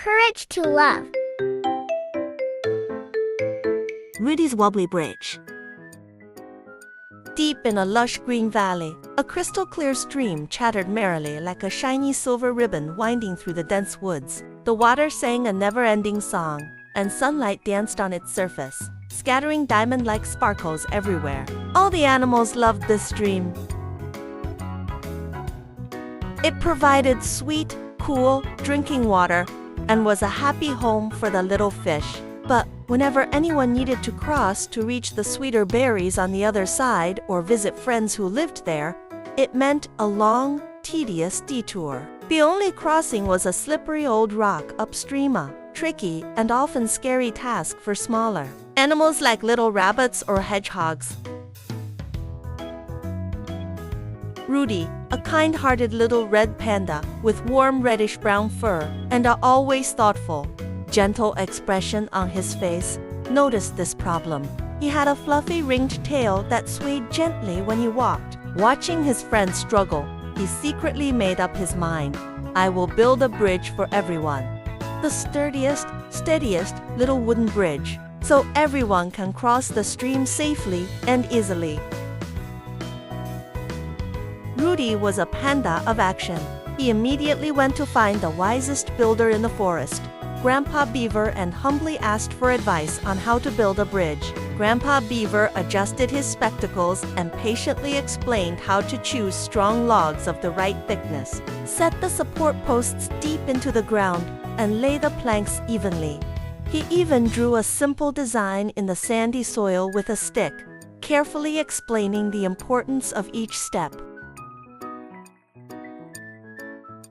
Courage to love. Rudy's Wobbly Bridge. Deep in a lush green valley, a crystal-clear stream chattered merrily like a shiny silver ribbon winding through the dense woods. The water sang a never-ending song, and sunlight danced on its surface, scattering diamond-like sparkles everywhere. All the animals loved this stream. It provided sweet, cool, drinking water and was a happy home for the little fish. But whenever anyone needed to cross to reach the sweeter berries on the other side or visit friends who lived there, it meant a long, tedious detour. The only crossing was a slippery old rock upstream, a tricky and often scary task for smaller animals like little rabbits or hedgehogs. Rudy, a kind-hearted little red panda with warm reddish-brown fur and an always thoughtful, gentle expression on his face, noticed this problem. He had a fluffy ringed tail that swayed gently when he walked. Watching his friends struggle, he secretly made up his mind. I will build a bridge for everyone. The sturdiest, steadiest little wooden bridge, so everyone can cross the stream safely and easily. Rudy was a panda of action. He immediately went to find the wisest builder in the forest, Grandpa Beaver, and humbly asked for advice on how to build a bridge. Grandpa Beaver adjusted his spectacles and patiently explained how to choose strong logs of the right thickness, set the support posts deep into the ground, and lay the planks evenly. He even drew a simple design in the sandy soil with a stick, carefully explaining the importance of each step.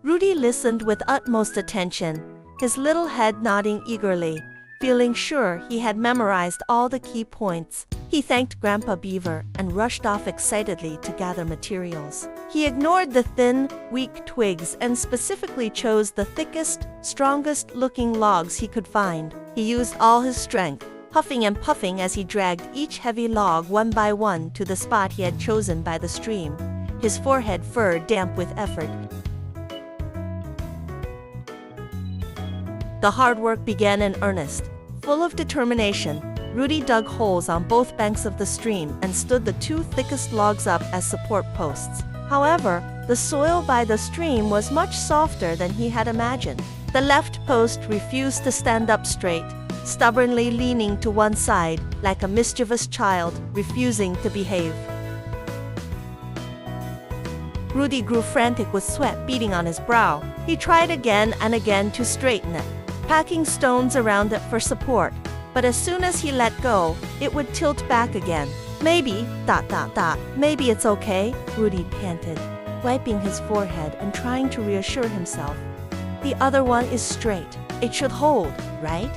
Rudy listened with utmost attention, his little head nodding eagerly, feeling sure he had memorized all the key points. He thanked Grandpa Beaver and rushed off excitedly to gather materials. He ignored the thin, weak twigs and specifically chose the thickest, strongest-looking logs he could find. He used all his strength, huffing and puffing as he dragged each heavy log one by one to the spot he had chosen by the stream, his forehead fur damp with effort. The hard work began in earnest. Full of determination, Rudy dug holes on both banks of the stream and stood the two thickest logs up as support posts. However, the soil by the stream was much softer than he had imagined. The left post refused to stand up straight, stubbornly leaning to one side like a mischievous child refusing to behave. Rudy grew frantic with sweat beading on his brow. He tried again and again to straighten it, packing stones around it for support, but as soon as he let go, it would tilt back again. Maybe, maybe it's okay, Rudy panted, wiping his forehead and trying to reassure himself. The other one is straight. It should hold, right?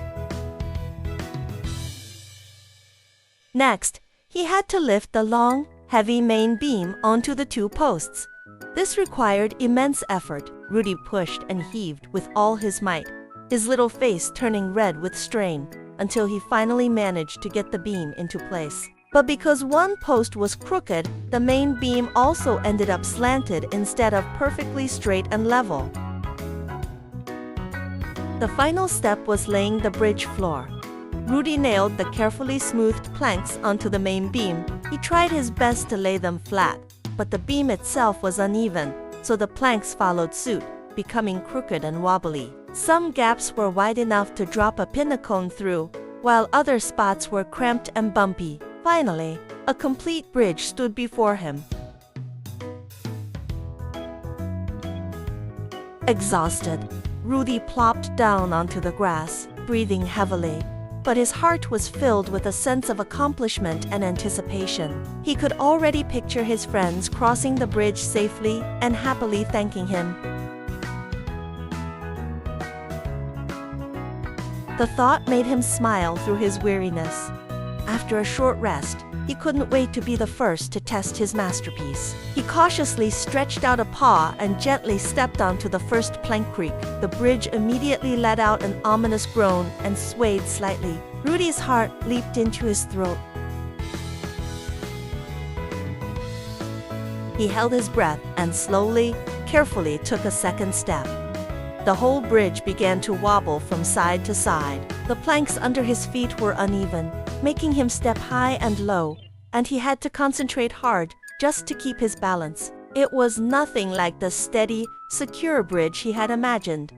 Next, he had to lift the long, heavy main beam onto the two posts. This required immense effort. Rudy pushed and heaved with all his might, his little face turning red with strain, until he finally managed to get the beam into place. But because one post was crooked, the main beam also ended up slanted instead of perfectly straight and level. The final step was laying the bridge floor. Rudy nailed the carefully smoothed planks onto the main beam. He tried his best to lay them flat, but the beam itself was uneven, so the planks followed suit, becoming crooked and wobbly. Some gaps were wide enough to drop a pinnacle through, while other spots were cramped and bumpy. Finally, a complete bridge stood before him. Exhausted, Rudy plopped down onto the grass, breathing heavily, but his heart was filled with a sense of accomplishment and anticipation. He could already picture his friends crossing the bridge safely and happily thanking him. The thought made him smile through his weariness. After a short rest, he couldn't wait to be the first to test his masterpiece. He cautiously stretched out a paw and gently stepped onto the first plank creak. The bridge immediately let out an ominous groan and swayed slightly. Rudy's heart leaped into his throat. He held his breath and slowly, carefully took a second step. The whole bridge began to wobble from side to side. The planks under his feet were uneven, making him step high and low, and he had to concentrate hard just to keep his balance. It was nothing like the steady, secure bridge he had imagined.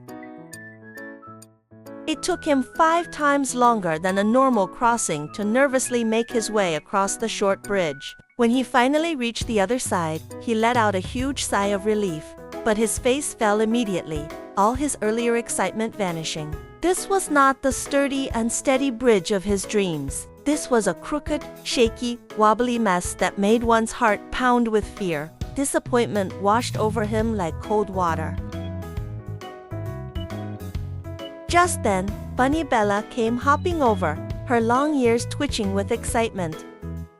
It took him 5 times longer than a normal crossing to nervously make his way across the short bridge. When he finally reached the other side, he let out a huge sigh of relief, but his face fell immediately, all his earlier excitement vanishing. This was not the sturdy and steady bridge of his dreams. This was a crooked, shaky, wobbly mess that made one's heart pound with fear. Disappointment washed over him like cold water. Just then, Bunny Bella came hopping over, her long ears twitching with excitement.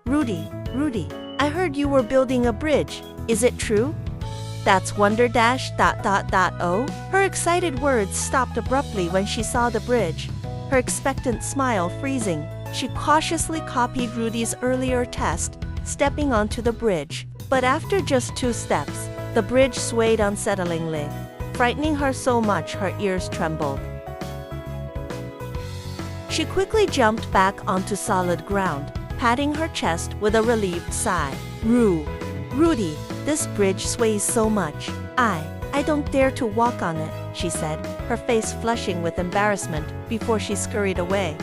"Rudy, Rudy, I heard you were building a bridge. Is it true?" "That's Wonder Dash ... Oh." Her excited words stopped abruptly when she saw the bridge, her expectant smile freezing. She cautiously copied Rudy's earlier test, stepping onto the bridge. But after just 2 steps, the bridge swayed unsettlingly, frightening her so much her ears trembled. She quickly jumped back onto solid ground, patting her chest with a relieved sigh. Rudy, this bridge sways so much. I don't dare to walk on it," she said, her face flushing with embarrassment before she scurried away.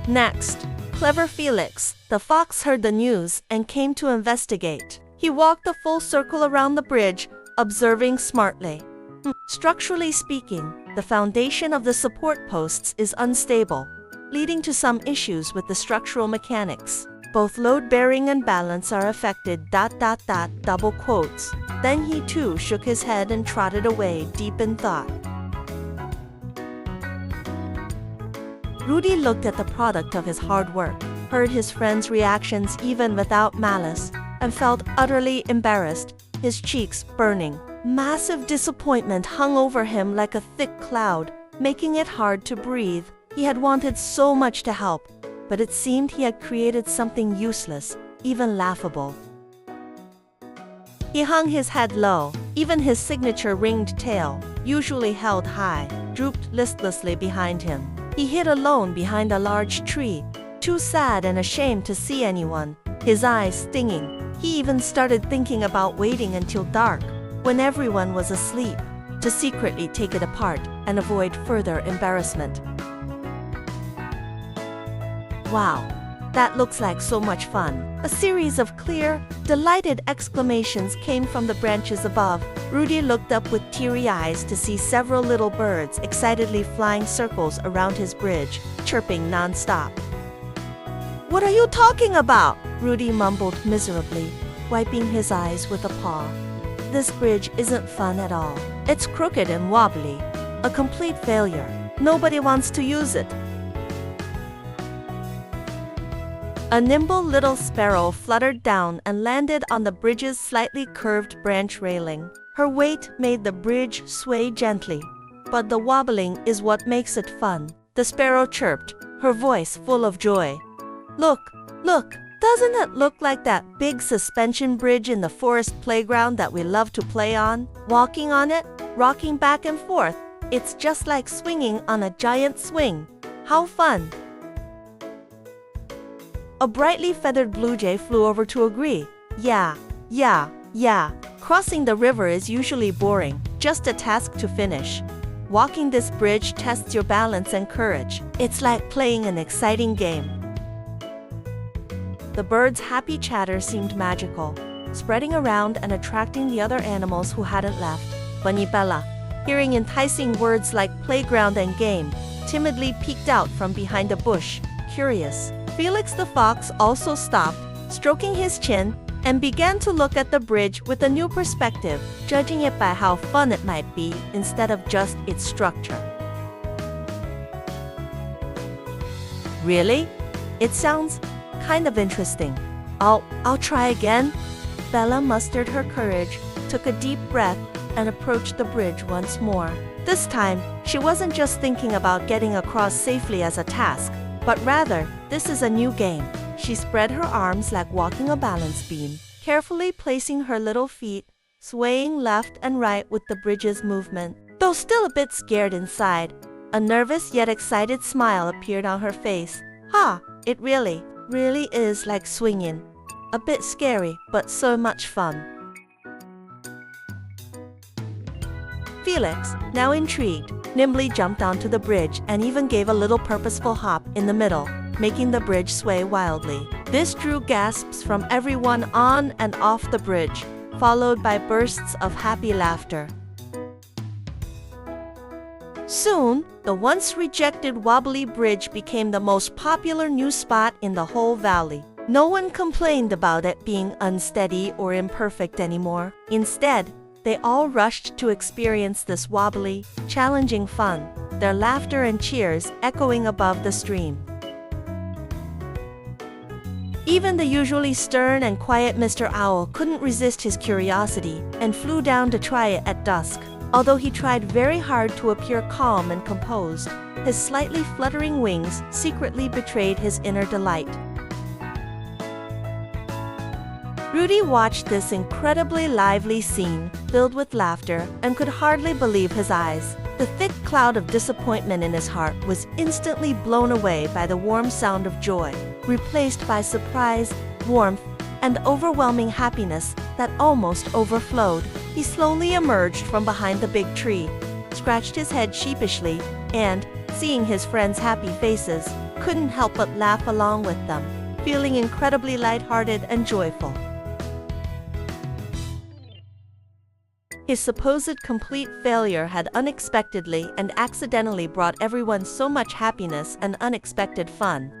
Next, clever Felix, the fox, heard the news and came to investigate. He walked a full circle around the bridge, observing smartly. Structurally speaking, the foundation of the support posts is unstable, leading to some issues with the structural mechanics. Both load bearing and balance are affected ... double quotes. Then he too shook his head and trotted away deep in thought. Rudy looked at the product of his hard work, heard his friends' reactions even without malice, and felt utterly embarrassed, his cheeks burning. Massive disappointment hung over him like a thick cloud, making it hard to breathe. He had wanted so much to help, but it seemed he had created something useless, even laughable. He hung his head low. Even his signature ringed tail, usually held high, drooped listlessly behind him. He hid alone behind a large tree, too sad and ashamed to see anyone, his eyes stinging. He even started thinking about waiting until dark, when everyone was asleep, to secretly take it apart and avoid further embarrassment. "Wow, that looks like so much fun." A series of clear, delighted exclamations came from the branches above. Rudy looked up with teary eyes to see several little birds excitedly flying circles around his bridge, chirping non-stop. "What are you talking about?" Rudy mumbled miserably, wiping his eyes with a paw. "This bridge isn't fun at all. It's crooked and wobbly. A complete failure. Nobody wants to use it." A nimble little sparrow fluttered down and landed on the bridge's slightly curved branch railing. Her weight made the bridge sway gently. "But the wobbling is what makes it fun," the sparrow chirped, her voice full of joy. Look, doesn't it look like that big suspension bridge in the forest playground that we love to play on? Walking on it, rocking back and forth, it's just like swinging on a giant swing. How fun!" A brightly feathered blue jay flew over to agree. Yeah. Crossing the river is usually boring, just a task to finish. Walking this bridge tests your balance and courage. It's like playing an exciting game." The bird's happy chatter seemed magical, spreading around and attracting the other animals who hadn't left. Bunny Bella, hearing enticing words like playground and game, timidly peeked out from behind a bush, curious. Felix the fox also stopped, stroking his chin, and began to look at the bridge with a new perspective, judging it by how fun it might be instead of just its structure. "Really? It sounds kind of interesting. I'll try again." Bella mustered her courage, took a deep breath, and approached the bridge once more. This time, she wasn't just thinking about getting across safely as a task, but rather, this is a new game. She spread her arms like walking a balance beam, carefully placing her little feet swaying left and right with the bridge's movement. Though still a bit scared inside, a nervous yet excited smile appeared on her face. It really is like swinging. A bit scary, but so much fun. Felix, now intrigued, nimbly jumped onto the bridge and even gave a little purposeful hop in the middle, making the bridge sway wildly. This drew gasps from everyone on and off the bridge, followed by bursts of happy laughter. Soon, the once rejected Wobbly Bridge became the most popular new spot in the whole valley. No one complained about it being unsteady or imperfect anymore. Instead, they all rushed to experience this wobbly, challenging fun, their laughter and cheers echoing above the stream. Even the usually stern and quiet Mr. Owl couldn't resist his curiosity and flew down to try it at dusk. Although he tried very hard to appear calm and composed, his slightly fluttering wings secretly betrayed his inner delight. Rudy watched this incredibly lively scene, filled with laughter, and could hardly believe his eyes. The thick cloud of disappointment in his heart was instantly blown away by the warm sound of joy, replaced by surprise, warmth, and overwhelming happiness that almost overflowed. He slowly emerged from behind the big tree, scratched his head sheepishly, and, seeing his friends' happy faces, couldn't help but laugh along with them, feeling incredibly lighthearted and joyful. His supposed complete failure had unexpectedly and accidentally brought everyone so much happiness and unexpected fun.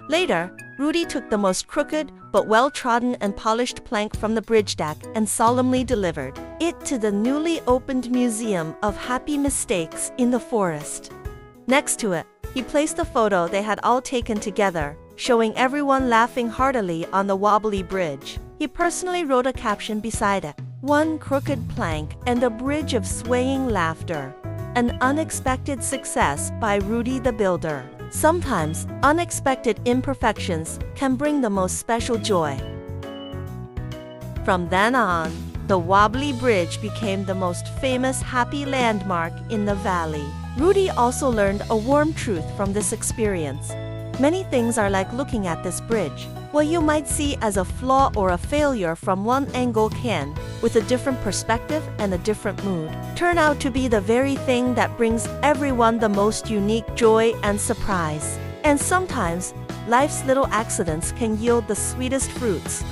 Later, Rudy took the most crooked but well-trodden and polished plank from the bridge deck and solemnly delivered it to the newly opened Museum of Happy Mistakes in the forest. Next to it, he placed a photo they had all taken together, showing everyone laughing heartily on the Wobbly Bridge. He personally wrote a caption beside it: "One crooked plank and a bridge of swaying laughter. An unexpected success by Rudy the Builder." Sometimes, unexpected imperfections can bring the most special joy. From then on, the Wobbly Bridge became the most famous happy landmark in the valley. Rudy also learned a warm truth from this experience. Many things are like looking at this bridge. What you might see as a flaw or a failure from one angle can, with a different perspective and a different mood, turn out to be the very thing that brings everyone the most unique joy and surprise. And sometimes, life's little accidents can yield the sweetest fruits.